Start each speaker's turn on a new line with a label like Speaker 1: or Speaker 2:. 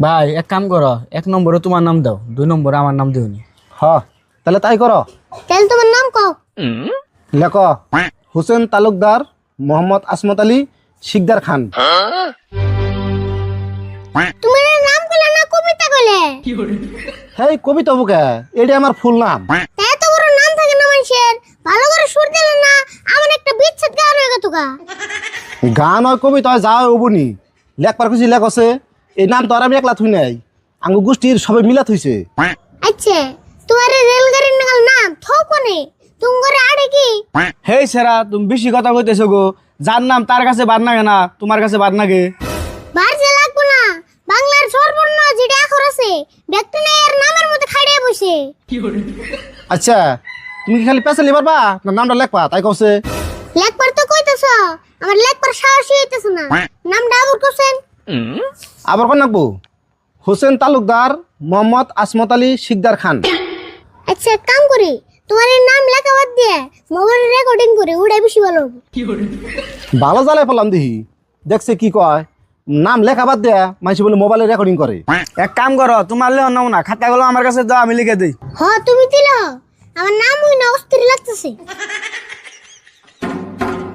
Speaker 1: ভাই এক কাম করো, 1 নম্বরে তোমার নাম দাও, 2 নম্বরে আমার নাম দিওনি।
Speaker 2: হ তাহলে তাই করো।
Speaker 3: তাহলে তোমার নাম কও।
Speaker 2: লেখ হোসেন তালুকদার মোহাম্মদ আসমত আলী শিকদার খান।
Speaker 3: তুমি এর নাম কইলা না কবিতা কইলে?
Speaker 2: হেই কবিতা বুকে, এটি আমার ফুল নাম।
Speaker 3: এত বড় নাম থাকে না মানুষের, ভালো করে সুর দিলে না আমার একটা বিচ্ছেদ গান হয়ে গেত গা।
Speaker 2: গান হয় কবিতা হয় যা হয় অবনি, লেখবার খুশি লেখ আছে। এই নাম তো আর আমি একলা থুই নাই, আঙ্গু গোষ্ঠীর সবাই মিলা থইছে।
Speaker 3: আচ্ছা, তোমার এই রেলগাড়ির নাম থো কোনে? তুমি করে আড়ে কি?
Speaker 1: হেই সেরা, তুমি বেশি কথা কইতেছো গো। যার নাম তার কাছে বাদ নাগে না, তোমার কাছে বাদ নাগে।
Speaker 3: বারজে লাগবো না, বাংলার সর্বর্ণ যেটা আখর আছে ব্যক্তি না এর নামের মধ্যে খাড়িয়ে বসে।
Speaker 2: আচ্ছা তুমি কি খালি পেছালি পারবা না নামটা লেখবা তাই কছে?
Speaker 3: লেখবার তো কইতেছ, আমার লেখবার সাহসই হইতেছে না। নামটা আবুল হোসেন।
Speaker 2: আবার কোন নাকবো? হোসেন তালুকদার মোহাম্মদ আসমত আলী শিকদার খান।
Speaker 3: আচ্ছা এক কাম করি, তোমার এই নাম লেখা বাদ দিয়ে মোবাইলে রেকর্ডিং করে ওটাই বেশি ভালো হবে।
Speaker 2: ভালো জ্বালাই পেলাম দেখি, দেখছে কি কয় নাম লেখা বাদ দেয়া মানুষ বলে মোবাইলে রেকর্ডিং করে।
Speaker 1: এক কাম করো, তোমার লেও নাও না, খাতাগুলো আমার কাছে দাও, আমি লিখে দিই।
Speaker 3: হ তুমি দিল, আমার নাম হই না অস্থির লাগতেছে।